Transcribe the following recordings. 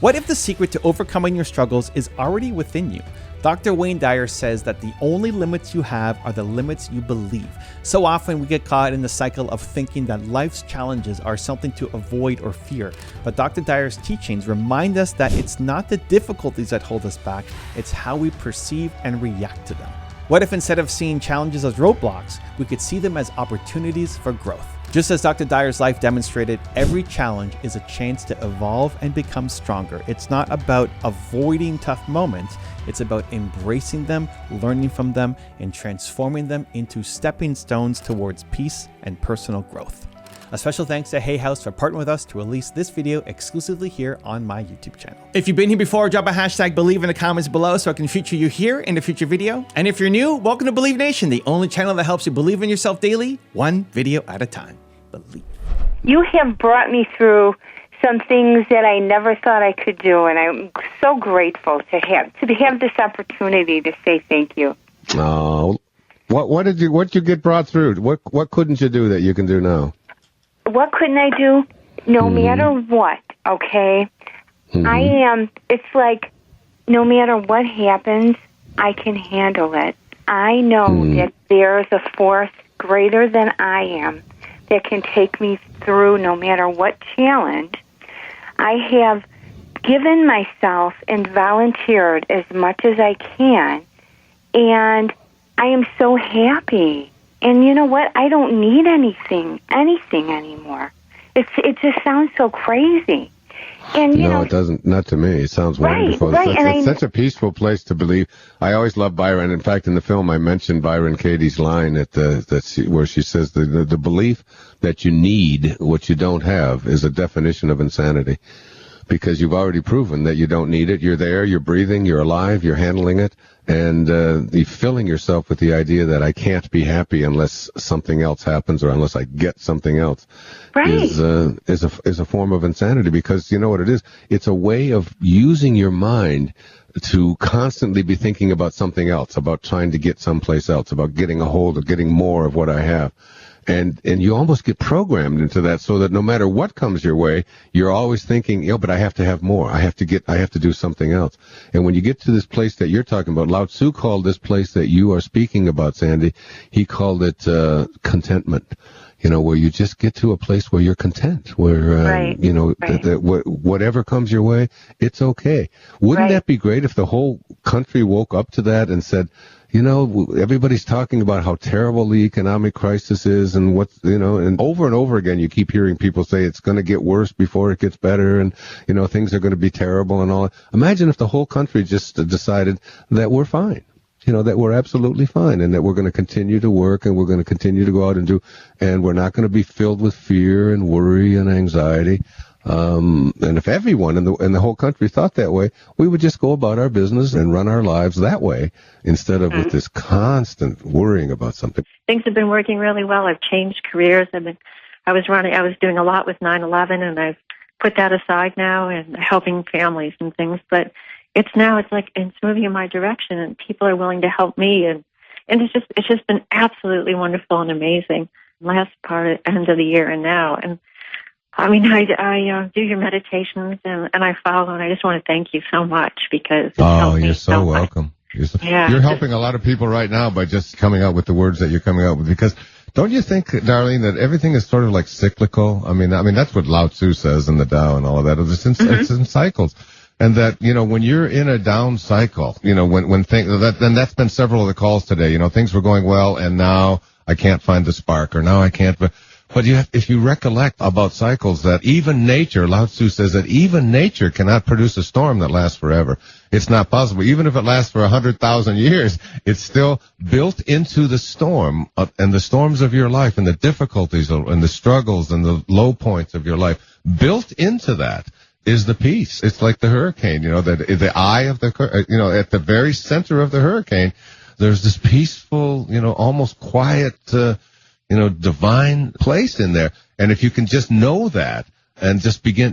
What if the secret to overcoming your struggles is already within you? Dr. Wayne Dyer says that the only limits you have are the limits you believe. So often we get caught in the cycle of thinking that life's challenges are something to avoid or fear. But Dr. Dyer's teachings remind us that it's not the difficulties that hold us back, it's how we perceive and react to them. What if instead of seeing challenges as roadblocks, we could see them as opportunities for growth? Just as Dr. Dyer's life demonstrated, every challenge is a chance to evolve and become stronger. It's not about avoiding tough moments. It's about embracing them, learning from them, and transforming them into stepping stones towards peace and personal growth. A special thanks to Hay House for partnering with us to release this video exclusively here on my YouTube channel. If you've been here before, drop a hashtag Believe in the comments below so I can feature you here in a future video. And if you're new, welcome to Believe Nation, the only channel that helps you believe in yourself daily, one video at a time. Believe. You have brought me through some things that I never thought I could do, and I'm so grateful to have this opportunity to say thank you. Oh, what did you get brought through? What couldn't you do that you can do now? What couldn't I do? No matter what, okay? It's like, no matter what happens, I can handle it. I know that there's a force greater than I am that can take me through no matter what challenge. I have given myself and volunteered as much as I can, and I am so happy. And you know what? I don't need anything anymore. It just sounds so crazy. And no, it doesn't. Not to me. It sounds wonderful. Right, it's such a peaceful place to believe. I always love Byron. In fact, in the film, I mentioned Byron Katie's line where she says the belief that you need what you don't have is a definition of insanity. Because you've already proven that you don't need it. You're there, you're breathing, you're alive, you're handling it, and filling yourself with the idea that I can't be happy unless something else happens or unless I get something else is a form of insanity. Because you know what it is? It's a way of using your mind to constantly be thinking about something else, about trying to get someplace else, about getting a hold of getting more of what I have. And you almost get programmed into that so that no matter what comes your way, you're always thinking, but I have to have more. I have to do something else. And when you get to this place that you're talking about, Lao Tzu called this place that you are speaking about, Sandy, he called it contentment. Where you just get to a place where you're content, where, whatever comes your way, it's okay. Wouldn't that be great if the whole country woke up to that and said, everybody's talking about how terrible the economic crisis is and and over again you keep hearing people say it's going to get worse before it gets better and, things are going to be terrible and all that. Imagine if the whole country just decided that we're fine. That we're absolutely fine and that we're going to continue to work and we're going to continue to go out and do, and we're not going to be filled with fear and worry and anxiety. And if everyone in the whole country thought that way, we would just go about our business and run our lives that way instead of with this constant worrying about something. Things have been working really well. I've changed careers. I was doing a lot with 9/11 and I've put that aside now and helping families and things, but it's like it's moving in my direction, and people are willing to help me, and it's just been absolutely wonderful and amazing. Last part, end of the year, and now, and I do your meditations, and I follow, and I just want to thank you so much because you're so welcome. You're helping a lot of people right now by just coming out with the words that you're coming out with. Because don't you think, Darlene, that everything is sort of like cyclical? I mean that's what Lao Tzu says in the Tao and all of that. It's in cycles. And that, when you're in a down cycle, when that's been several of the calls today, things were going well and now I can't find the spark or now I can't, but if you recollect about cycles that even nature, Lao Tzu says that even nature cannot produce a storm that lasts forever. It's not possible. Even if it lasts for 100,000 years, it's still built into the storm and the storms of your life and the difficulties and the struggles and the low points of your life. Built into that is the peace. It's like the hurricane, that the eye of the, at the very center of the hurricane, there's this peaceful, almost quiet, divine place in there. And if you can just know that and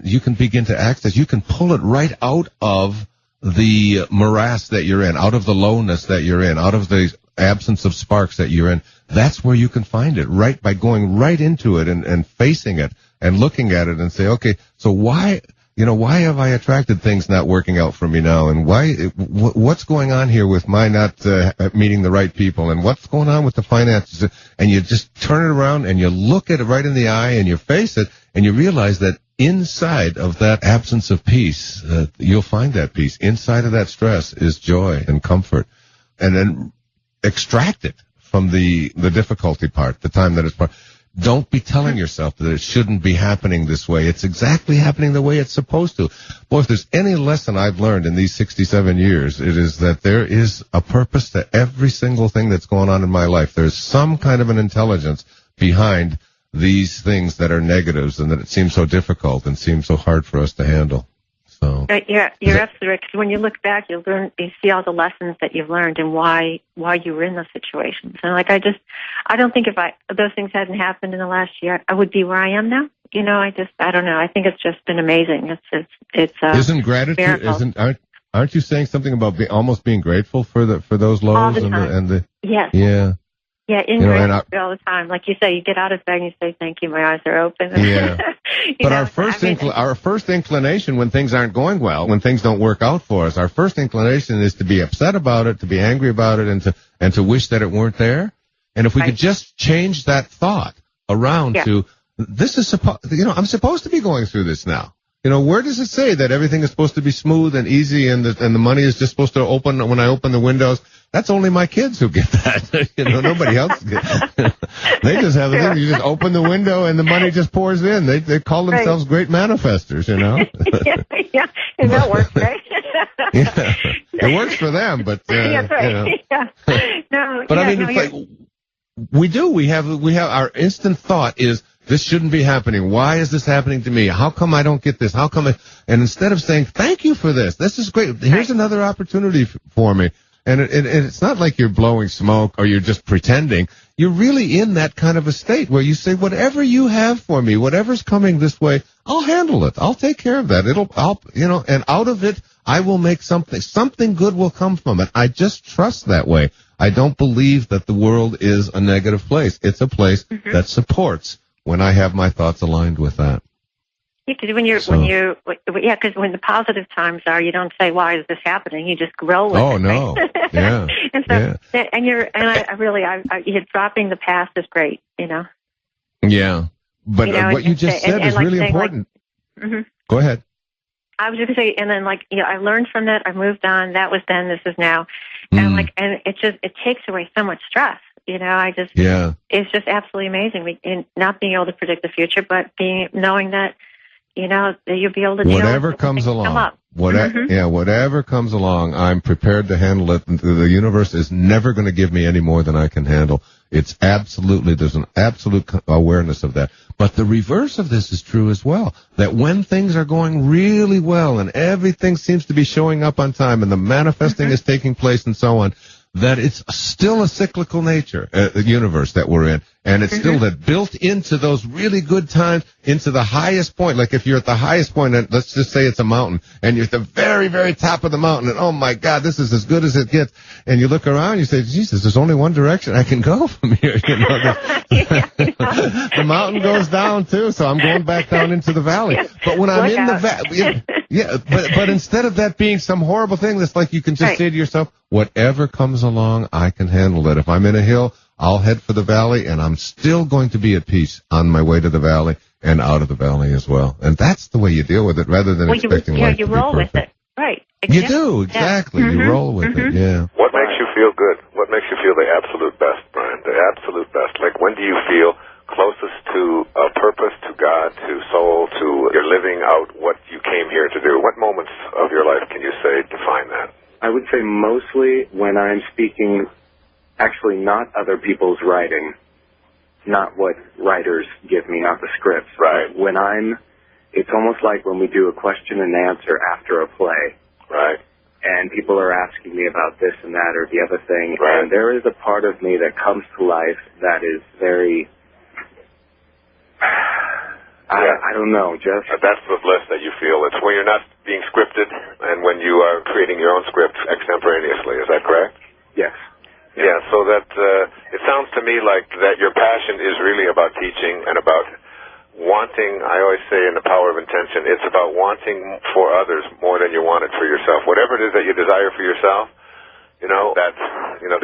you can begin to access, you can pull it right out of the morass that you're in, out of the lowness that you're in, out of the absence of sparks that you're in. That's where you can find it, right by going right into it and facing it and looking at it and say, okay, so why why have I attracted things not working out for me now? And what's going on here with my not meeting the right people? And what's going on with the finances? And you just turn it around and you look at it right in the eye and you face it and you realize that inside of that absence of peace, you'll find that peace. Inside of that stress is joy and comfort. And then extract it from the difficulty part, the time that it's part. Don't be telling yourself that it shouldn't be happening this way. It's exactly happening the way it's supposed to. Boy, if there's any lesson I've learned in these 67 years, it is that there is a purpose to every single thing that's going on in my life. There's some kind of an intelligence behind these things that are negatives and that it seems so difficult and seems so hard for us to handle. So, yeah, you're absolutely right. 'Cause when you look back, you see all the lessons that you've learned and why you were in those situations. And like, I don't think if those things hadn't happened in the last year, I would be where I am now. I don't know. I think it's just been amazing. It's isn't gratitude? Aren't you saying something about almost being grateful for those lows all the time. and the yes. Yeah. Yeah, gratitude all the time. Like you say, you get out of bed and you say, "Thank you, my eyes are open." Yeah. But our first inclination when things aren't going well, when things don't work out for us, our first inclination is to be upset about it, to be angry about it, and to wish that it weren't there. And if we could just change that thought around to, this is I'm supposed to be going through this now. Where does it say that everything is supposed to be smooth and easy and the money is just supposed to open when I open the windows? That's only my kids who get that. Nobody else gets it. They just have the thing. You just open the window and the money just pours in. They call themselves great manifestors, yeah, and that works, right? Yeah, it works for them, but that's right. Yeah. No, but we do. We have our instant thought is, this shouldn't be happening. Why is this happening to me? How come I don't get this? How come? And instead of saying, thank you for this, this is great. Here's another opportunity for me. And it's not like you're blowing smoke or you're just pretending. You're really in that kind of a state where you say, whatever you have for me, whatever's coming this way, I'll handle it. I'll take care of that. And out of it, I will make something good will come from it. I just trust that way. I don't believe that the world is a negative place. It's a place that supports when I have my thoughts aligned with that. Yeah, because because when the positive times are, you don't say, "Why is this happening?" You just roll with it. Oh no, yeah. And so, dropping the past is great, Yeah, but what you just said is really important. Go ahead. I was just going to say, and then I learned from that. I moved on. That was then. This is now. And and it takes away so much stress. It's just absolutely amazing. Not being able to predict the future, but knowing that, that you'll be able to deal whatever with comes along. Come up. Whatever comes along, I'm prepared to handle it. The universe is never going to give me any more than I can handle. There's an absolute awareness of that. But the reverse of this is true as well, that when things are going really well and everything seems to be showing up on time and the manifesting is taking place and so on, that it's still a cyclical nature, the universe that we're in. And it's still that built into those really good times, into the highest point. Like if you're at the highest point, and let's just say it's a mountain, and you're at the very, very top of the mountain, and oh my God, this is as good as it gets. And you look around, you say, Jesus, there's only one direction I can go from here. The mountain goes down too, so I'm going back down into the valley. But when I'm in the valley, but instead of that being some horrible thing, that's like you can just say to yourself, whatever comes along, I can handle it. If I'm in a hill, I'll head for the valley, and I'm still going to be at peace on my way to the valley and out of the valley as well. And that's the way you deal with it, rather than expecting life to be perfect. You roll with it, right? Exactly. You do, exactly. You roll with it, yeah. What makes you feel good? What makes you feel the absolute best, Brian? The absolute best. Like, when do you feel closest to a purpose, to God, to soul, to you're living out what you came here to do? What moments of your life can you say define that? I would say mostly when I'm speaking, actually not other people's writing, not what writers give me, not the scripts. Right. When it's almost like when we do a question and answer after a play. Right. And people are asking me about this and that or the other thing. Right. And there is a part of me that comes to life that is very, I don't know, just... That's the bliss that you feel. It's when you're not being scripted and when you are creating your own script extemporaneously. Is that correct? Yes. Yeah, so that it sounds to me like that your passion is really about teaching and about wanting, I always say in the power of intention, it's about wanting for others more than you want it for yourself. Whatever it is that you desire for yourself, that's,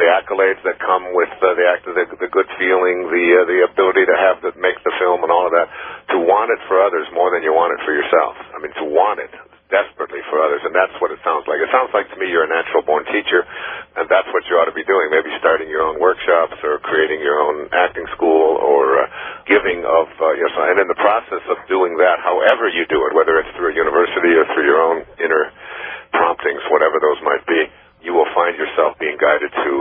the accolades that come with the good feeling, the ability to make the film and all of that, to want it for others more than you want it for yourself. I mean, to want it desperately for others, and that's what it sounds like. It sounds like to me you're a natural-born teacher, and that's what you ought to be doing, maybe starting your own workshops or creating your own acting school or giving of yourself. And in the process of doing that, however you do it, whether it's through a university or through your own inner promptings, whatever those might be, you will find yourself being guided to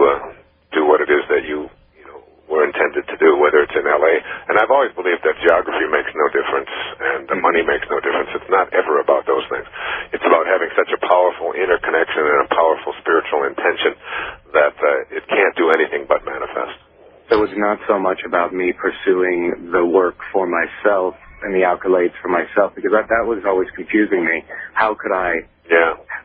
do what it is that you were intended to do, whether it's in L.A. And I've always believed that geography makes no difference and the money makes no difference. It's not ever about those things. It's about having such a powerful interconnection and a powerful spiritual intention that it can't do anything but manifest. So it's not so much about me pursuing the work for myself and the accolades for myself, because that was always confusing me. How could I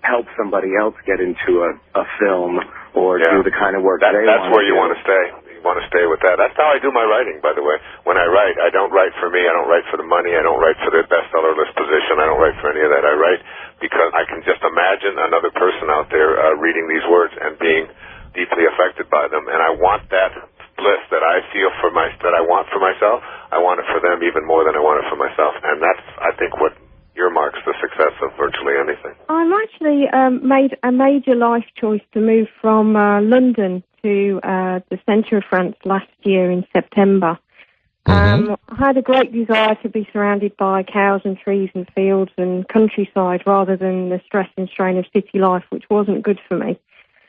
help somebody else get into a film or do the kind of work they want to do? That's where you want to stay. Want to stay with that. That's how I do my writing, by the way. When I write, I don't write for me. I don't write for the money. I don't write for the bestseller list position. I don't write for any of that. I write because I can just imagine another person out there reading these words and being deeply affected by them. And I want that bliss that I feel that I want for myself. I want it for them even more than I want it for myself. And that's, I think, what earmarks the success of virtually anything. I've actually made a major life choice to move from London to the centre of France last year in September. I had a great desire to be surrounded by cows and trees and fields and countryside rather than the stress and strain of city life, which wasn't good for me.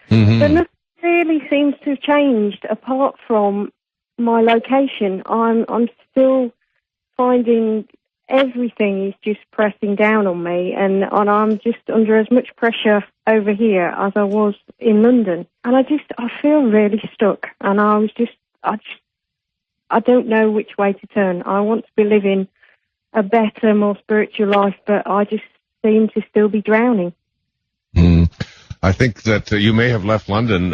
But nothing really seems to have changed apart from my location. I'm still finding everything is just pressing down on me, and I'm just under as much pressure over here as I was in London. And I feel really stuck, and I don't know which way to turn. I want to be living a better, more spiritual life, but I just seem to still be drowning. I think that you may have left London,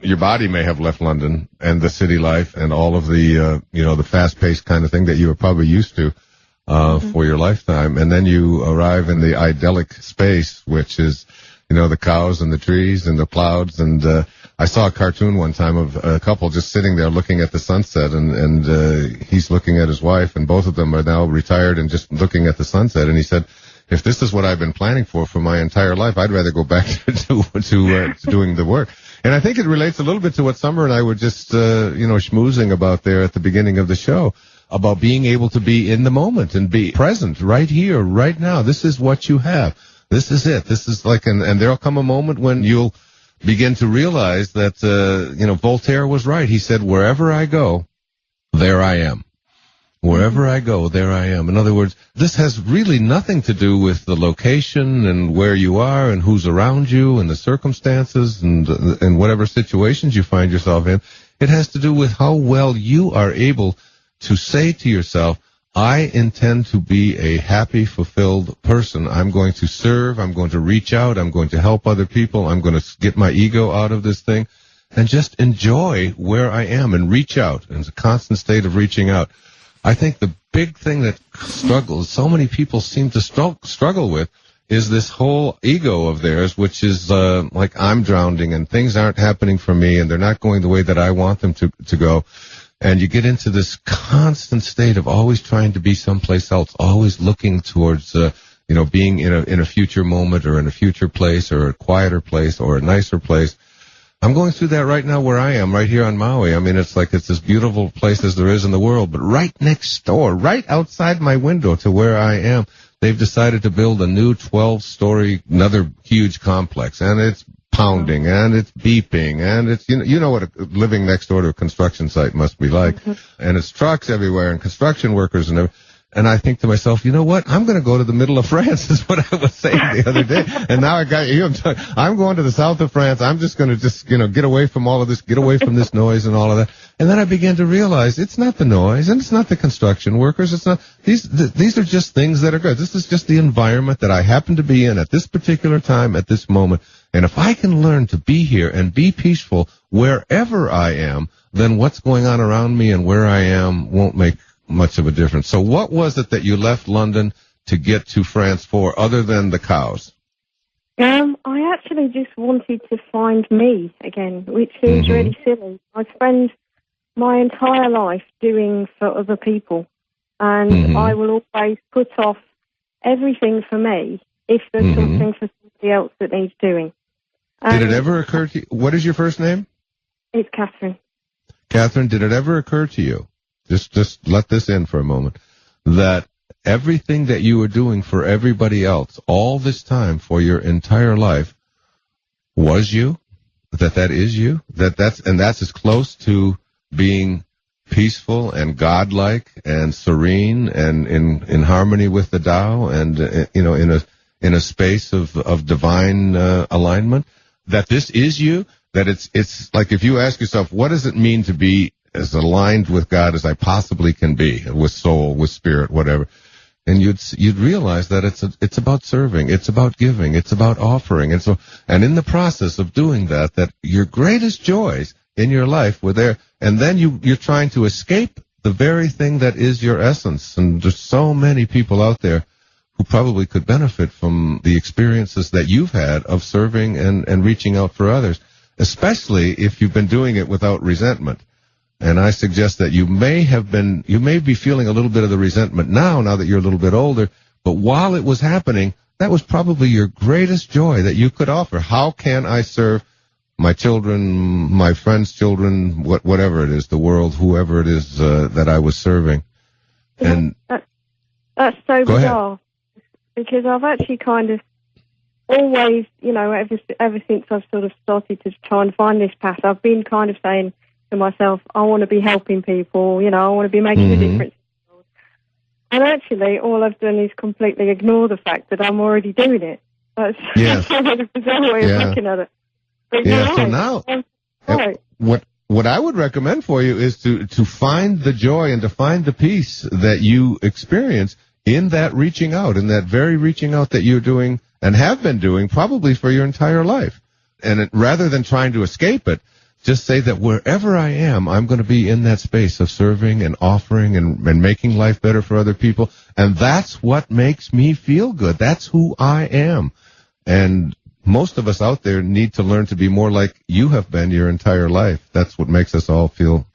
your body may have left London and the city life and all of the, the fast-paced kind of thing that you were probably used to. For your lifetime, and then you arrive in the idyllic space, which is, the cows and the trees and the clouds. And I saw a cartoon one time of a couple just sitting there looking at the sunset, and he's looking at his wife, and both of them are now retired and just looking at the sunset. And he said, if this is what I've been planning for my entire life, I'd rather go back to doing the work. And I think it relates a little bit to what Summer and I were just, schmoozing about there at the beginning of the show, about being able to be in the moment and be present right here, right now. This is what you have. This is it. This is like, and there'll come a moment when you'll begin to realize that, Voltaire was right. He said, wherever I go, there I am. Wherever I go, there I am. In other words, this has really nothing to do with the location and where you are and who's around you and the circumstances and whatever situations you find yourself in. It has to do with how well you are able to say to yourself, I intend to be a happy, fulfilled person. I'm going to serve. I'm going to reach out. I'm going to help other people. I'm going to get my ego out of this thing and just enjoy where I am and reach out. And it's a constant state of reaching out. I think the big thing that so many people seem to struggle with is this whole ego of theirs, which is like I'm drowning and things aren't happening for me and they're not going the way that I want them to go. And you get into this constant state of always trying to be someplace else, always looking towards, being in a future moment or in a future place or a quieter place or a nicer place. I'm going through that right now where I am, right here on Maui. I mean, it's like it's as beautiful a place as there is in the world, but right next door, right outside my window to where I am, they've decided to build a new 12-story, another huge complex, and it's pounding, and it's beeping, and it's, you know what living next door to a construction site must be like, and it's trucks everywhere, and construction workers, and I think to myself, you know what, I'm going to go to the middle of France, is what I was saying the other day, and now I got you, I'm going to the south of France, I'm just going to get away from all of this, get away from this noise and all of that, and then I began to realize it's not the noise, and it's not the construction workers, it's not, these are just things that are good, this is just the environment that I happen to be in at this particular time, at this moment. And if I can learn to be here and be peaceful wherever I am, then what's going on around me and where I am won't make much of a difference. So what was it that you left London to get to France for, other than the cows? I actually just wanted to find me again, which seems really silly. I spend my entire life doing for other people, and I will always put off everything for me if there's something for somebody else that needs doing. Did it ever occur to you? What is your first name? It's Katherine. Katherine, did it ever occur to you, just let this in for a moment, that everything that you were doing for everybody else all this time for your entire life was you? That is you? That's as close to being peaceful and godlike and serene and in harmony with the Tao and in a space of divine alignment, that this is you? That it's like, if you ask yourself, what does it mean to be as aligned with God as I possibly can be, with soul, with spirit, whatever, and you'd realize that it's about serving, it's about giving, it's about offering, and in the process of doing that your greatest joys in your life were there, and then you're trying to escape the very thing that is your essence. And there's so many people out there who probably could benefit from the experiences that you've had of serving and reaching out for others, especially if you've been doing it without resentment. And I suggest that you may be feeling a little bit of the resentment now that you're a little bit older, but while it was happening, that was probably your greatest joy that you could offer. How can I serve my children, my friends' children, whatever it is, the world, whoever it is that I was serving? And that's so bizarre, because I've actually kind of always, ever since I've sort of started to try and find this path, I've been kind of saying to myself, I want to be helping people, I want to be making a difference. And actually, all I've done is completely ignore the fact that I'm already doing it. That's a bizarre way of looking at it. But so now, what I would recommend for you is to find the joy and to find the peace that you experience in that reaching out, in that very reaching out that you're doing and have been doing probably for your entire life. And rather than trying to escape it, just say that wherever I am, I'm going to be in that space of serving and offering and making life better for other people. And that's what makes me feel good. That's who I am. And most of us out there need to learn to be more like you have been your entire life. That's what makes us all feel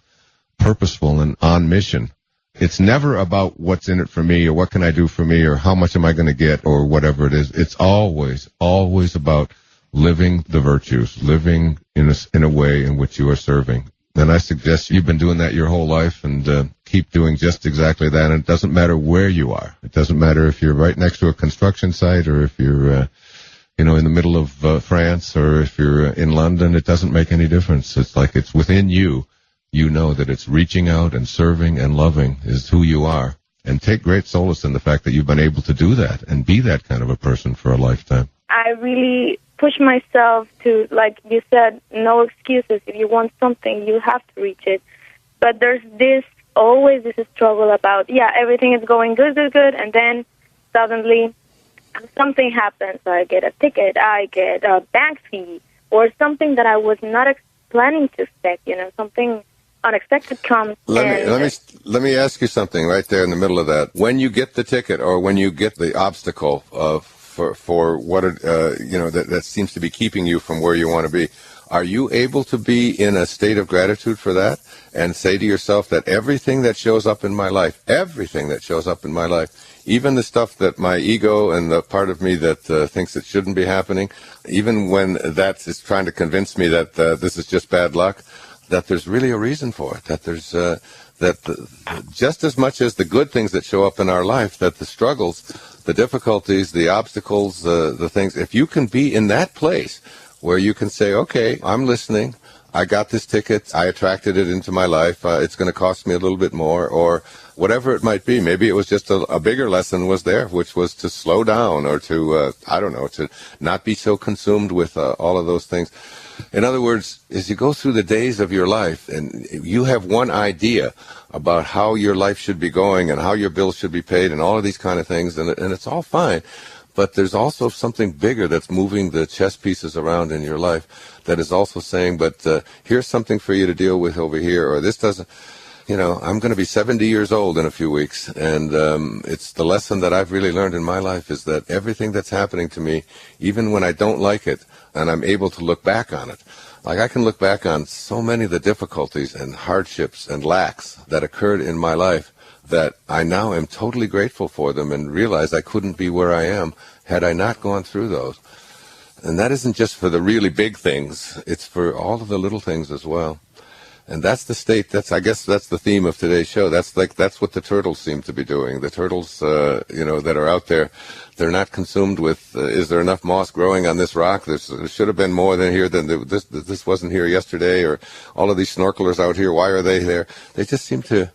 purposeful and on mission. It's never about what's in it for me or what can I do for me or how much am I going to get or whatever it is. It's always about living the virtues, living in a way in which you are serving. And I suggest you've been doing that your whole life and keep doing just exactly that. And it doesn't matter where you are. It doesn't matter if you're right next to a construction site or if you're in the middle of France or if you're in London. It doesn't make any difference. It's like it's within you. You know that it's reaching out and serving and loving is who you are. And take great solace in the fact that you've been able to do that and be that kind of a person for a lifetime. I really push myself to, like you said, no excuses. If you want something, you have to reach it. But there's always this struggle about, everything is going good, and then suddenly something happens. I get a ticket, I get a bank fee, or something that I was not planning to expect, something unexpected comes. Let me ask you something right there in the middle of that. When you get the ticket or when you get the obstacle for what that seems to be keeping you from where you want to be, are you able to be in a state of gratitude for that and say to yourself that everything that shows up in my life, even the stuff that my ego and the part of me that thinks it shouldn't be happening, even when that is trying to convince me that this is just bad luck, that there's really a reason for it, that there's just as much as the good things that show up in our life, that the struggles, the difficulties, the obstacles, the things, if you can be in that place where you can say, okay, I'm listening, I got this ticket, I attracted it into my life, it's going to cost me a little bit more, or whatever it might be. Maybe it was just a bigger lesson was there, which was to slow down or to, to not be so consumed with all of those things. In other words, as you go through the days of your life and you have one idea about how your life should be going and how your bills should be paid and all of these kind of things, and it's all fine, but there's also something bigger that's moving the chess pieces around in your life that is also saying, but here's something for you to deal with over here, or this doesn't. I'm going to be 70 years old in a few weeks, and it's the lesson that I've really learned in my life is that everything that's happening to me, even when I don't like it, and I'm able to look back on it, like I can look back on so many of the difficulties and hardships and lacks that occurred in my life that I now am totally grateful for them and realize I couldn't be where I am had I not gone through those. And that isn't just for the really big things, it's for all of the little things as well. And that's the state, I guess that's the theme of today's show. That's what the turtles seem to be doing. The turtles, that are out there, they're not consumed with, is there enough moss growing on this rock? There should have been more than here this wasn't here yesterday, or all of these snorkelers out here, why are they there? They just seem to,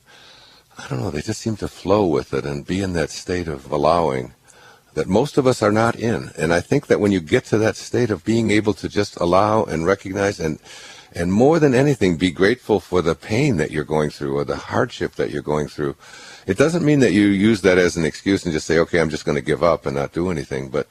they just seem to flow with it and be in that state of allowing that most of us are not in. And I think that when you get to that state of being able to just allow and recognize and more than anything, be grateful for the pain that you're going through or the hardship that you're going through. It doesn't mean that you use that as an excuse and just say, okay, I'm just going to give up and not do anything. But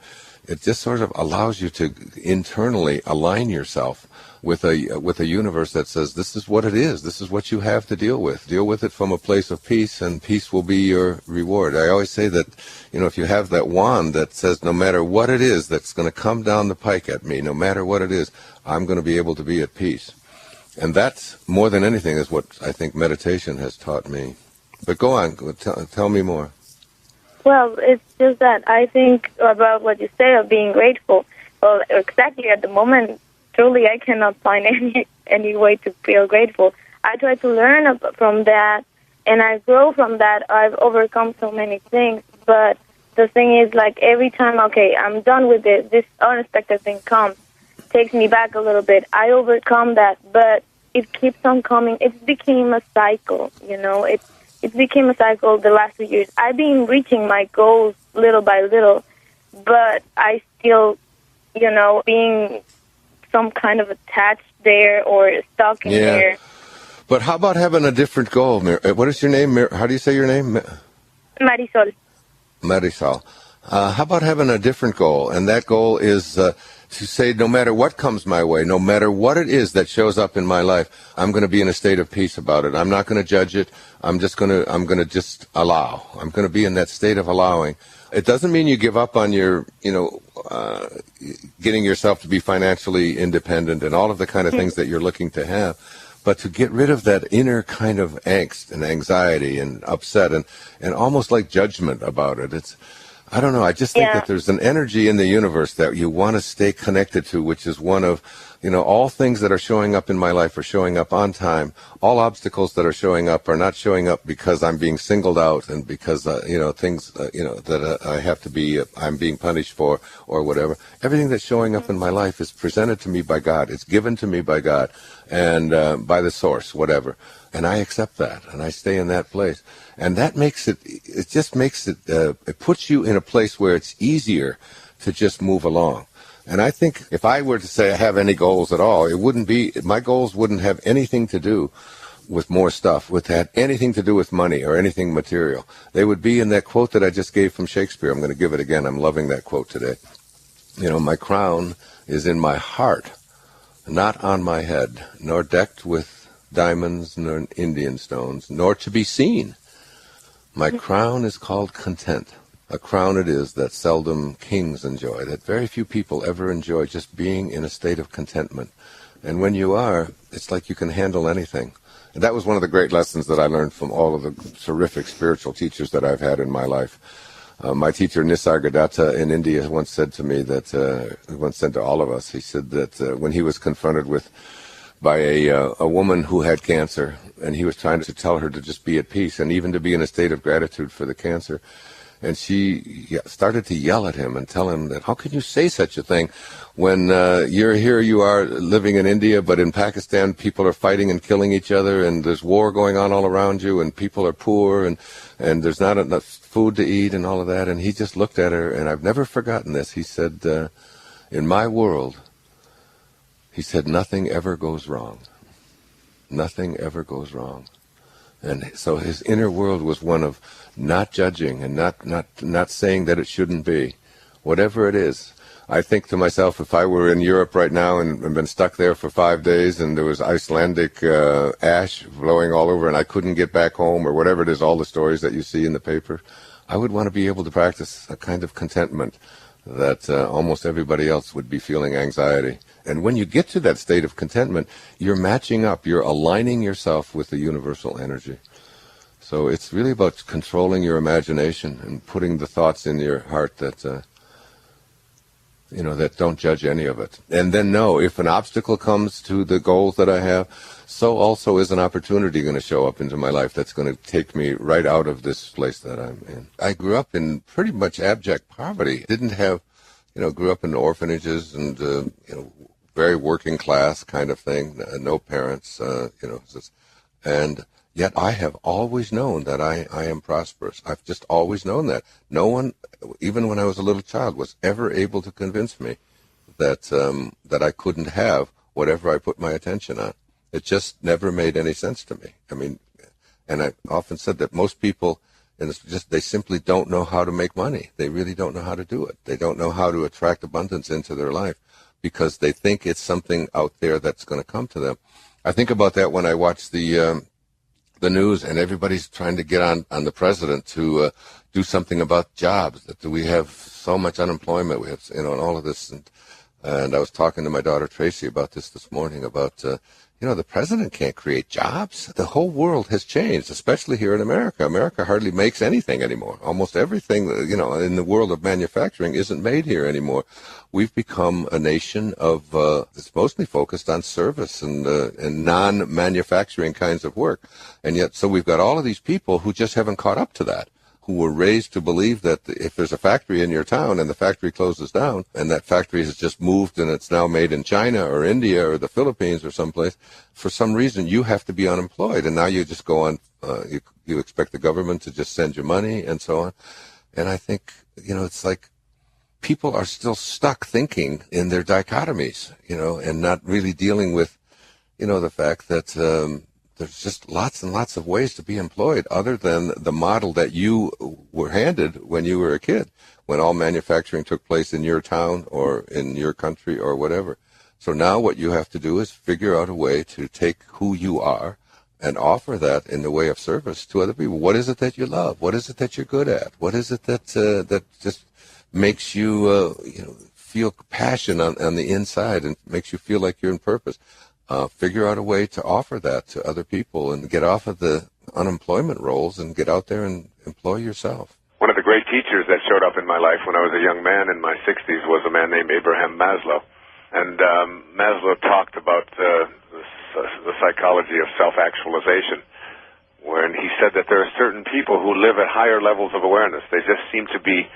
it just sort of allows you to internally align yourself with a universe that says, this is what it is. This is what you have to deal with. Deal with it from a place of peace, and peace will be your reward. I always say that, if you have that wand that says, no matter what it is that's going to come down the pike at me, no matter what it is, I'm going to be able to be at peace. And that's, more than anything, is what I think meditation has taught me. But go on, tell me more. Well, it's just that I think about what you say of being grateful. Well, exactly at the moment, truly I cannot find any way to feel grateful. I try to learn from that, and I grow from that. I've overcome so many things, but the thing is, like, every time, okay, I'm done with it, this unexpected thing comes, takes me back a little bit. I overcome that, but it keeps on coming. It became a cycle, It became a cycle the last 2 years. I've been reaching my goals little by little, but I still, being some kind of attached there or stuck in there. But how about having a different goal? What is your name? How do you say your name? Marisol. Marisol. How about having a different goal? And that goal is to say, no matter what comes my way, no matter what it is that shows up in my life, I'm going to be in a state of peace about it. I'm not going to judge it. I'm going to just allow. I'm going to be in that state of allowing. It doesn't mean you give up on your, getting yourself to be financially independent and all of the kind of things that you're looking to have, but to get rid of that inner kind of angst and anxiety and upset and almost like judgment about it. I don't know. I just think that there's an energy in the universe that you want to stay connected to, which is one of, all things that are showing up in my life are showing up on time. All obstacles that are showing up are not showing up because I'm being singled out and because, things, that I have to be, I'm being punished for or whatever. Everything that's showing up in my life is presented to me by God. It's given to me by God and by the source, whatever. And I accept that, and I stay in that place. And that makes it puts you in a place where it's easier to just move along. And I think if I were to say I have any goals at all, my goals wouldn't have anything to do with more stuff, had anything to do with money or anything material. They would be in that quote that I just gave from Shakespeare. I'm going to give it again. I'm loving that quote today. My crown is in my heart, not on my head, nor decked with diamonds nor Indian stones, nor to be seen. My crown is called content. A crown it is that seldom kings enjoy, that very few people ever enjoy, just being in a state of contentment. And when you are, it's like you can handle anything. And that was one of the great lessons that I learned from all of the terrific spiritual teachers that I've had in my life. My teacher Nisargadatta in India once said to me that, once said to all of us, he said that when he was confronted by a woman who had cancer, and he was trying to tell her to just be at peace and even to be in a state of gratitude for the cancer. And she started to yell at him and tell him that, how can you say such a thing when you are living in India, but in Pakistan people are fighting and killing each other, and there's war going on all around you, and people are poor, and there's not enough food to eat and all of that. And he just looked at her, and I've never forgotten this. He said, in my world, he said, nothing ever goes wrong. Nothing ever goes wrong. And so his inner world was one of not judging and not saying that it shouldn't be. Whatever it is, I think to myself, if I were in Europe right now and been stuck there for 5 days and there was Icelandic ash blowing all over and I couldn't get back home or whatever it is, all the stories that you see in the paper, I would want to be able to practice a kind of contentment that almost everybody else would be feeling anxiety. And when you get to that state of contentment, you're matching up, you're aligning yourself with the universal energy. So it's really about controlling your imagination and putting the thoughts in your heart that, that don't judge any of it. And then know if an obstacle comes to the goals that I have, so also is an opportunity going to show up into my life that's going to take me right out of this place that I'm in. I grew up in pretty much abject poverty. Didn't have, grew up in orphanages and, very working class kind of thing. No parents, and yet I have always known that I am prosperous. I've just always known that. No one, even when I was a little child, was ever able to convince me that I couldn't have whatever I put my attention on. It just never made any sense to me. I mean, and I've often said that most people, they simply don't know how to make money. They really don't know how to do it. They don't know how to attract abundance into their life because they think it's something out there that's going to come to them. I think about that when I watch the news and everybody's trying to get on the president to do something about jobs. That we have so much unemployment. We have, and all of this. And I was talking to my daughter Tracy about this morning about, the president can't create jobs. The whole world has changed, especially here in America. America hardly makes anything anymore. Almost everything, in the world of manufacturing isn't made here anymore. We've become a nation of, that's mostly focused on service and non-manufacturing kinds of work. And yet, so we've got all of these people who just haven't caught up to that, who were raised to believe that if there's a factory in your town and the factory closes down and that factory has just moved and it's now made in China or India or the Philippines or someplace, for some reason you have to be unemployed. And now you just go on, you expect the government to just send you money and so on. And I think, it's like people are still stuck thinking in their dichotomies, and not really dealing with, the fact that, there's just lots and lots of ways to be employed other than the model that you were handed when you were a kid, when all manufacturing took place in your town or in your country or whatever. So now what you have to do is figure out a way to take who you are and offer that in the way of service to other people. What is it that you love? What is it that you're good at? What is it that just makes you, feel passion on the inside and makes you feel like you're in purpose? Figure out a way to offer that to other people and get off of the unemployment rolls and get out there and employ yourself. One of the great teachers that showed up in my life when I was a young man in my 60s was a man named Abraham Maslow. And Maslow talked about the psychology of self-actualization, when he said that there are certain people who live at higher levels of awareness. They just seem to be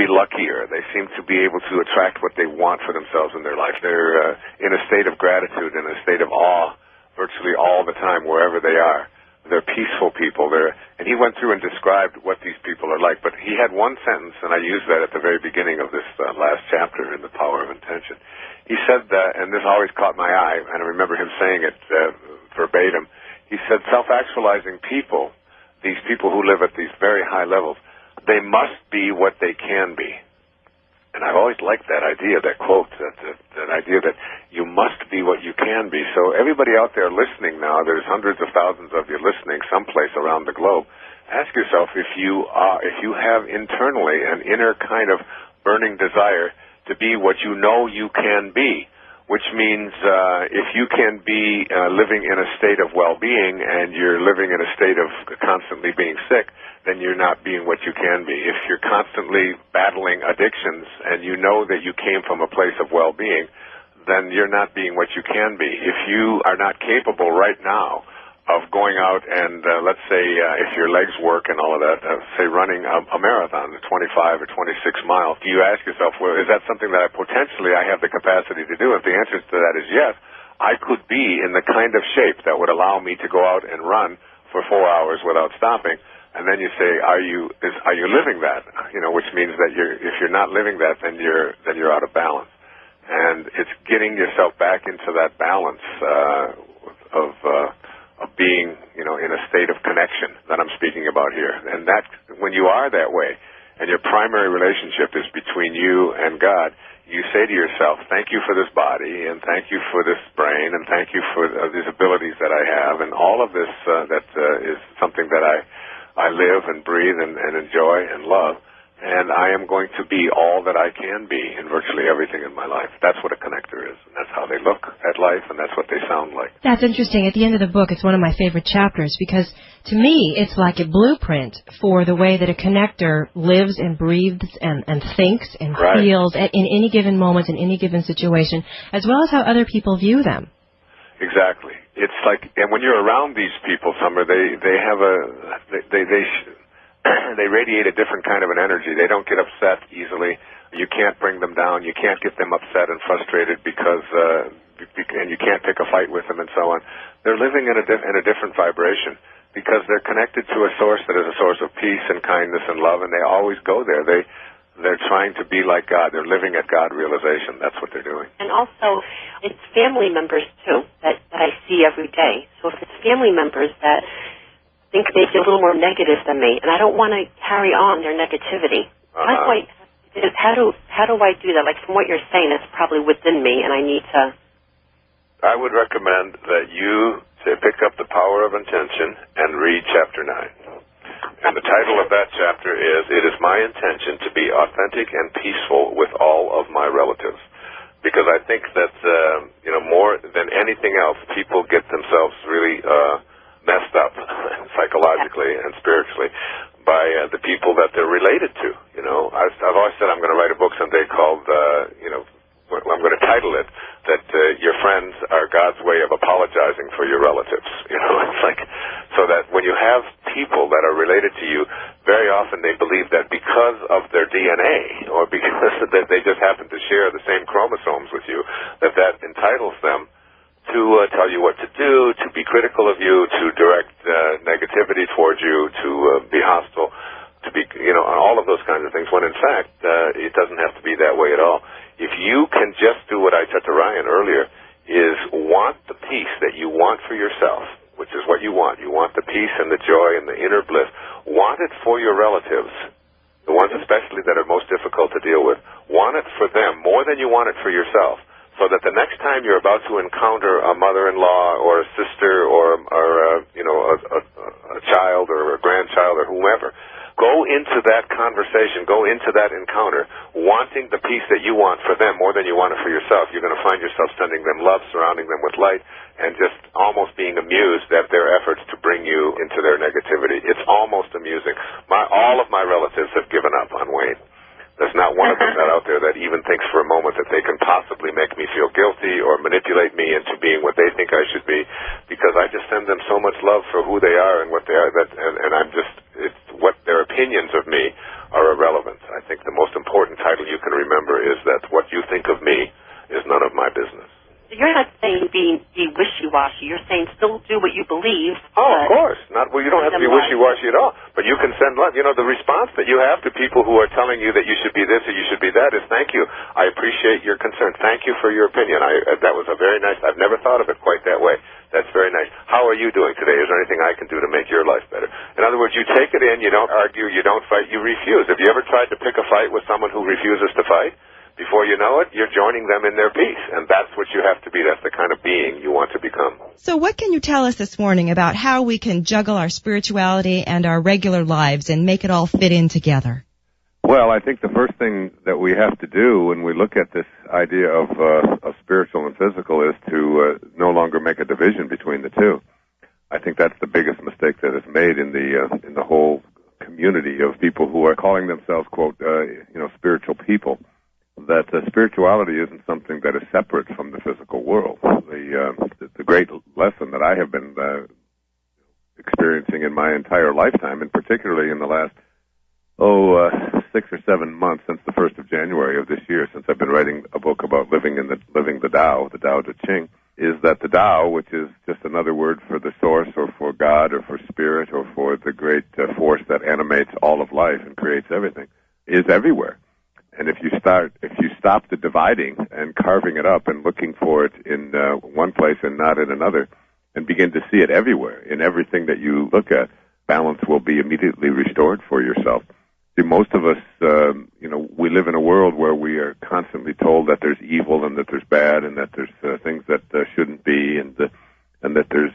luckier. They seem to be able to attract what they want for themselves in their life. They're in a state of gratitude, in a state of awe, virtually all the time, wherever they are. They're peaceful people. And he went through and described what these people are like. But he had one sentence, and I used that at the very beginning of this last chapter in The Power of Intention. He said that, and this always caught my eye, and I remember him saying it verbatim. He said, self-actualizing people, these people who live at these very high levels, they must be what they can be. And I've always liked that idea, that quote, that idea that you must be what you can be. So everybody out there listening now, there's hundreds of thousands of you listening someplace around the globe. Ask yourself if you have internally an inner kind of burning desire to be what you know you can be, which means if you can be living in a state of well-being and you're living in a state of constantly being sick, then you're not being what you can be. If you're constantly battling addictions and you know that you came from a place of well-being, then you're not being what you can be. If you are not capable right now of going out and, let's say, if your legs work and all of that, say running a marathon, 25 or 26 miles, do you ask yourself, well, is that something that I have the capacity to do? If the answer to that is yes, I could be in the kind of shape that would allow me to go out and run for 4 hours without stopping. And then you say, are you living that? Which means that if you're not living that, then you're out of balance. And it's getting yourself back into that balance of being, in a state of connection that I'm speaking about here. And that when you are that way, and your primary relationship is between you and God, you say to yourself, thank you for this body, and thank you for this brain, and thank you for these abilities that I have, and all of this is something that I live and breathe and enjoy and love, and I am going to be all that I can be in virtually everything in my life. That's what a connector is, and that's how they look at life, and that's what they sound like. That's interesting. At the end of the book, it's one of my favorite chapters because, to me, it's like a blueprint for the way that a connector lives and breathes and thinks and feels in any given moment, in any given situation, as well as how other people view them. Exactly. It's like, and when you're around these people, Summer, they have they radiate a different kind of an energy. They don't get upset easily. You can't bring them down. You can't get them upset and frustrated because and you can't pick a fight with them and so on. They're living in a different vibration because they're connected to a source that is a source of peace and kindness and love, and they always go there. They're trying to be like God. They're living at God realization. That's what they're doing. And also, it's family members, too, that I see every day. So if it's family members that think maybe a little more negative than me, and I don't want to carry on their negativity. How do I do that? Like, from what you're saying, it's probably within me, and I need to... I would recommend that you pick up The Power of Intention and read Chapter 9. And the title of that chapter is, It is my intention to be authentic and peaceful with all of my relatives. Because I think that, more than anything else, people get themselves really... messed up psychologically and spiritually by the people that they're related to. I've always said I'm going to write a book someday called, I'm going to title it that your friends are God's way of apologizing for your relatives. It's like, so that when you have people that are related to you, very often they believe that because of their DNA or because that they just happen to share the same chromosomes with you, that entitles them to tell you what to do, to be critical of you, to direct negativity towards you, to be hostile, to be, all of those kinds of things, when in fact, it doesn't have to be that way at all. If you can just do what I said to Ryan earlier, is want the peace that you want for yourself, which is what you want. You want the peace and the joy and the inner bliss. Want it for your relatives, the ones especially that are most difficult to deal with. Want it for them more than you want it for yourself. So that the next time you're about to encounter a mother-in-law or a sister or a child or a grandchild or whomever, go into that conversation, go into that encounter, wanting the peace that you want for them more than you want it for yourself. You're going to find yourself sending them love, surrounding them with light, and just almost being amused at their efforts to bring you into their negativity. It's almost amusing. All of my relatives have given up on Wayne. There's not one of them out there that even thinks for a moment that they can possibly make me feel guilty or manipulate me into being what they think I should be, because I just send them so much love for who they are and what they are, and I'm just, it's what their opinions of me are irrelevant. I think the most important title you can remember is that what you think of me is none of my business. You're not saying be wishy-washy. You're saying still do what you believe. Oh, of course. You don't have to be wishy-washy at all. But you can send love. The response that you have to people who are telling you that you should be this or you should be that is thank you. I appreciate your concern. Thank you for your opinion. That was a very nice, I've never thought of it quite that way. That's very nice. How are you doing today? Is there anything I can do to make your life better? In other words, you take it in, you don't argue, you don't fight, you refuse. Have you ever tried to pick a fight with someone who refuses to fight? Before you know it, you're joining them in their peace, and that's what you have to be. That's the kind of being you want to become. So what can you tell us this morning about how we can juggle our spirituality and our regular lives and make it all fit in together? Well, I think the first thing that we have to do when we look at this idea of spiritual and physical is to no longer make a division between the two. I think that's the biggest mistake that is made in the whole community of people who are calling themselves, quote, spiritual people. That spirituality isn't something that is separate from the physical world. The great lesson that I have been experiencing in my entire lifetime, and particularly in the last 6 or 7 months since the 1st of January of this year, since I've been writing a book about living the Tao, the Tao Te Ching, is that the Tao, which is just another word for the source or for God or for spirit or for the great force that animates all of life and creates everything, is everywhere. And if you stop the dividing and carving it up and looking for it in one place and not in another, and begin to see it everywhere, in everything that you look at, balance will be immediately restored for yourself. See, most of us, we live in a world where we are constantly told that there's evil and that there's bad and that there's things that shouldn't be and that there's,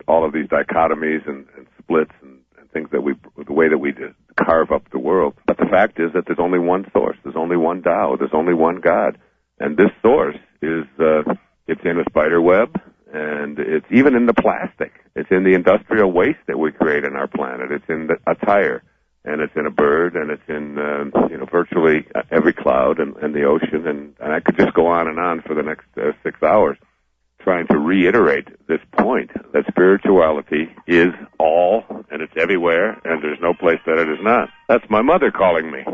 all of these dichotomies and splits and things that the way that we carve up the world. But the fact is that there's only one source. There's only one Tao. There's only one God. And this source is, it's in a spider web, and it's even in the plastic. It's in the industrial waste that we create in our planet. It's in a tire, and it's in a bird, and it's in, virtually every cloud and the ocean. And I could just go on and on for the next 6 hours trying to reiterate this point that spirituality is all, and it's everywhere, and there's no place that it is not. That's my mother calling me.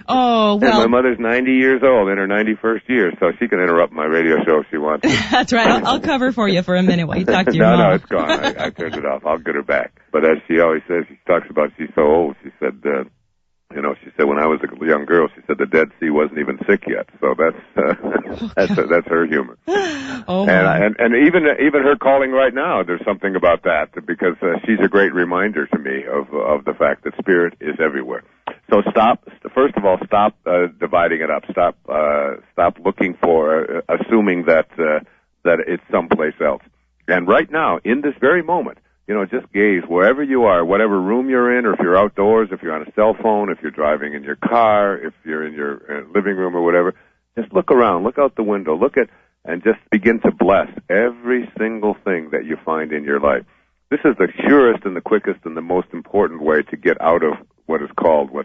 Oh, well. And my mother's 90 years old in her 91st year, so she can interrupt my radio show if she wants. That's right. I'll cover for you for a minute while you talk to your mom. No, it's gone. I turned it off. I'll get her back. But as she always says, she talks about she's so old. She said, she said when I was a young girl, she said the Dead Sea wasn't even thick yet. So that's her humor. Oh, and even her calling right now, there's something about that because she's a great reminder to me of the fact that spirit is everywhere. So first of all, stop dividing it up. Stop looking for assuming that it's someplace else. And right now, in this very moment, just gaze wherever you are, whatever room you're in, or if you're outdoors, if you're on a cell phone, if you're driving in your car, if you're in your living room or whatever, just look around, look out the window, and just begin to bless every single thing that you find in your life. This is the surest and the quickest and the most important way to get out of what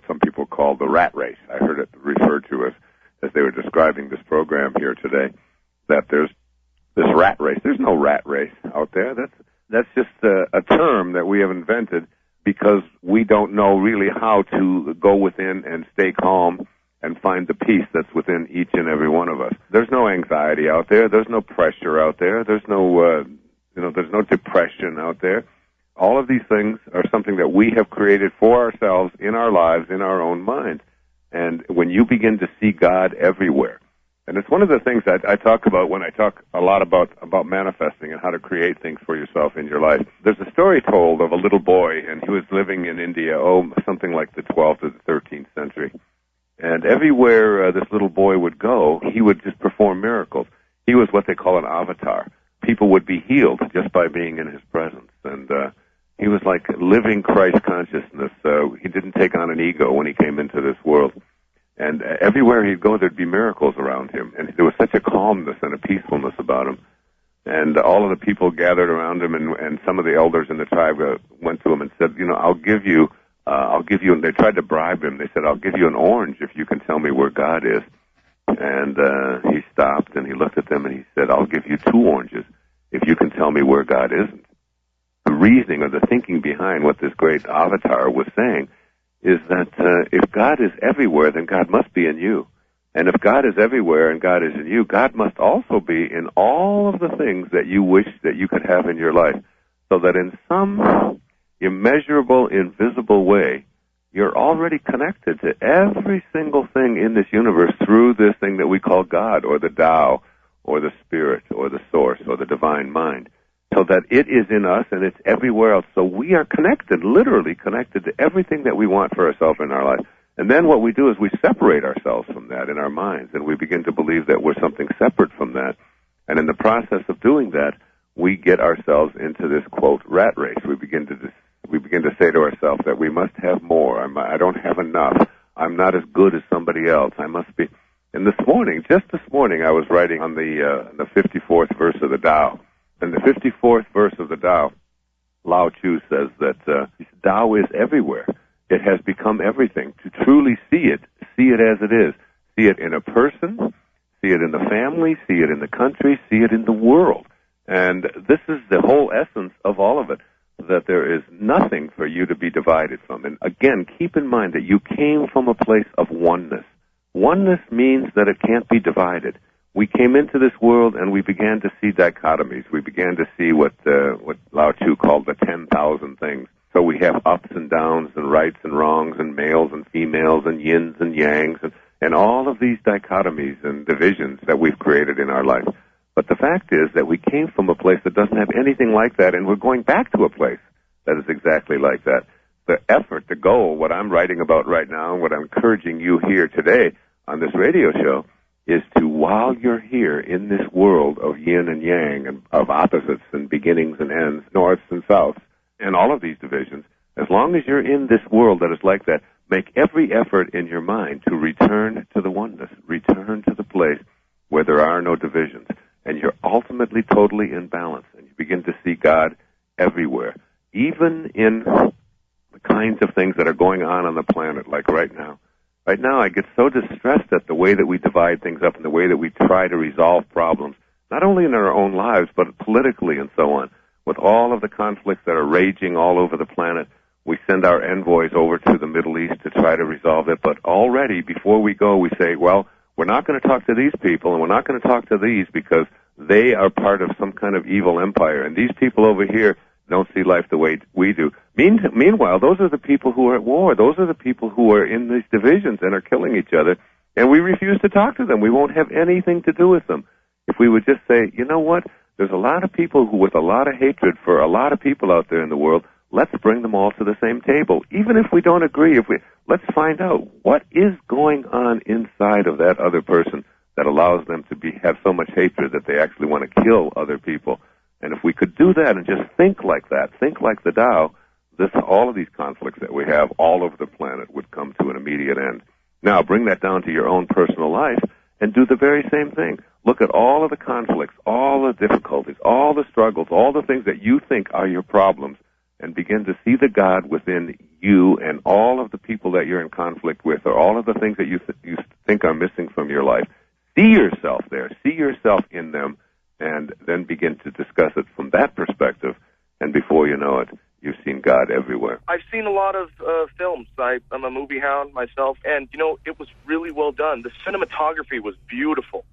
some people call the rat race. I heard it referred to as they were describing this program here today, that there's this rat race. There's no rat race out there. That's just a term that we have invented because we don't know really how to go within and stay calm and find the peace that's within each and every one of us. There's no anxiety out there. There's no pressure out there. There's no, there's no depression out there. All of these things are something that we have created for ourselves in our lives, in our own minds. And when you begin to see God everywhere, and it's one of the things that I talk about when I talk a lot about manifesting and how to create things for yourself in your life. There's a story told of a little boy, and he was living in India, something like the 12th or the 13th century. And everywhere this little boy would go, he would just perform miracles. He was what they call an avatar. People would be healed just by being in his presence. And he was like living Christ consciousness. He didn't take on an ego when he came into this world. And everywhere he'd go, there'd be miracles around him. And there was such a calmness and a peacefulness about him. And all of the people gathered around him, and some of the elders in the tribe went to him and said, I'll give you, and they tried to bribe him. They said, I'll give you an orange if you can tell me where God is. And he stopped, and he looked at them, and he said, I'll give you 2 oranges if you can tell me where God isn't. The reasoning or the thinking behind what this great avatar was saying is that if God is everywhere, then God must be in you. And if God is everywhere and God is in you, God must also be in all of the things that you wish that you could have in your life, so that in some immeasurable, invisible way, you're already connected to every single thing in this universe through this thing that we call God, or the Tao, or the Spirit, or the Source, or the Divine Mind, so that it is in us and it's everywhere else. So we are connected, literally connected to everything that we want for ourselves in our life. And then what we do is we separate ourselves from that in our minds, and we begin to believe that we're something separate from that. And in the process of doing that, we get ourselves into this, quote, rat race. We begin to say to ourselves that we must have more. I don't have enough. I'm not as good as somebody else. I must be. And just this morning, I was writing on the 54th verse of the Tao. And the 54th verse of the Tao, Lao Tzu says that Tao is everywhere. It has become everything. To truly see it as it is. See it in a person, see it in the family, see it in the country, see it in the world. And this is the whole essence of all of it, that there is nothing for you to be divided from. And again, keep in mind that you came from a place of oneness. Oneness means that it can't be divided. We came into this world and we began to see dichotomies. We began to see what Lao Tzu called the 10,000 things. So we have ups and downs and rights and wrongs and males and females and yins and yangs and all of these dichotomies and divisions that we've created in our life. But the fact is that we came from a place that doesn't have anything like that, and we're going back to a place that is exactly like that. the effort, the goal, what I'm writing about right now and what I'm encouraging you here today on this radio show is to, while you're here in this world of yin and yang and of opposites and beginnings and ends, norths and souths, and all of these divisions, as long as you're in this world that is like that, make every effort in your mind to return to the oneness, return to the place where there are no divisions, and you're ultimately totally in balance, and you begin to see God everywhere, even in the kinds of things that are going on the planet, like right now. Right now, I get so distressed at the way that we divide things up and the way that we try to resolve problems, not only in our own lives, but politically and so on. With all of the conflicts that are raging all over the planet, we send our envoys over to the Middle East to try to resolve it. But already, before we go, we say, well, we're not going to talk to these people, and we're not going to talk to these because they are part of some kind of evil empire. And these people over here don't see life the way we do. Meanwhile, those are the people who are at war. Those are the people who are in these divisions and are killing each other, and we refuse to talk to them. We won't have anything to do with them. If we would just say, you know what, there's a lot of people who with a lot of hatred for a lot of people out there in the world, let's bring them all to the same table. Even if we don't agree, let's find out what is going on inside of that other person that allows them to have so much hatred that they actually want to kill other people. And if we could do that and just think like that, think like the Tao, all of these conflicts that we have all over the planet would come to an immediate end. Now, bring that down to your own personal life and do the very same thing. Look at all of the conflicts, all the difficulties, all the struggles, all the things that you think are your problems, and begin to see the God within you and all of the people that you're in conflict with, or all of the things that you think are missing from your life. See yourself there. See yourself in them, and then begin to discuss it from that perspective. And before you know it, you've seen God everywhere. I've seen a lot of films. I'm a movie hound myself, and, it was really well done. The cinematography was beautiful.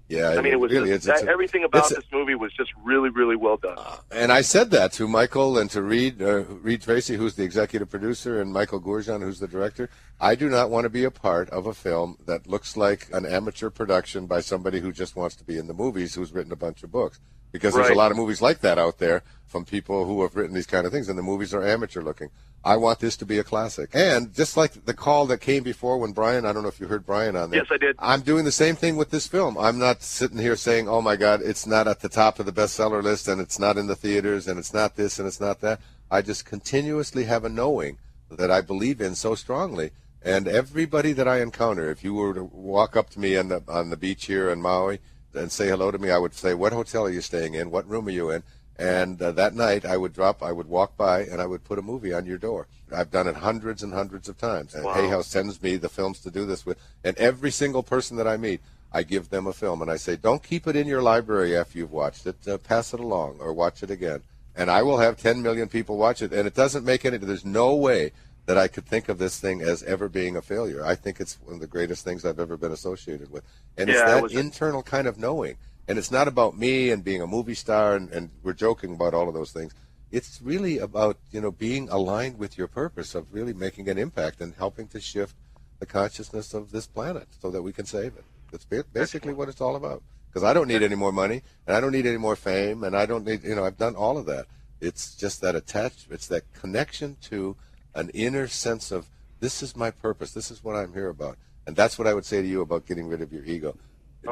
Yeah, I mean, it was really, everything about this movie was just really, really well done. And I said that to Michael and to Reed Tracy, who's the executive producer, and Michael Gourjan, who's the director. I do not want to be a part of a film that looks like an amateur production by somebody who just wants to be in the movies, who's written a bunch of books. Because there's a lot of movies like that out there from people who have written these kind of things, and the movies are amateur looking. I want this to be a classic. And just like the call that came before when Brian, I don't know if you heard Brian on there. Yes, I did. I'm doing the same thing with this film. I'm not sitting here saying, oh, my God, it's not at the top of the bestseller list, and it's not in the theaters, and it's not this, and it's not that. I just continuously have a knowing that I believe in so strongly. And everybody that I encounter, if you were to walk up to me on the beach here in Maui and say hello to me, I would say, what hotel are you staying in? What room are you in? And that night, I would walk by, and I would put a movie on your door. I've done it hundreds and hundreds of times. And Hay House sends me the films to do this with. And every single person that I meet, I give them a film. And I say, don't keep it in your library after you've watched it. Pass it along or watch it again. And I will have 10 million people watch it. And it doesn't make there's no way that I could think of this thing as ever being a failure. I think it's one of the greatest things I've ever been associated with. And it's that internal kind of knowing. And it's not about me and being a movie star, and we're joking about all of those things. It's really about, being aligned with your purpose of really making an impact and helping to shift the consciousness of this planet so that we can save it. That's basically what it's all about. Because I don't need any more money, and I don't need any more fame, and I don't need, I've done all of that. It's just that it's that connection to an inner sense of, this is my purpose, this is what I'm here about. And that's what I would say to you about getting rid of your ego.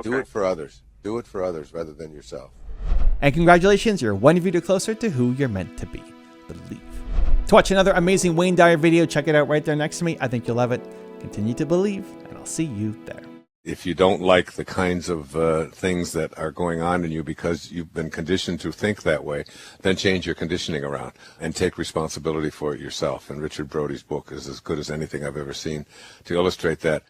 Do it for others. Do it for others rather than yourself. And congratulations, you're one video closer to who you're meant to be. Believe. To watch another amazing Wayne Dyer video, check it out right there next to me. I think you'll love it. Continue to believe, and I'll see you there. If you don't like the kinds of things that are going on in you because you've been conditioned to think that way, then change your conditioning around and take responsibility for it yourself. And Richard Brody's book is as good as anything I've ever seen to illustrate that.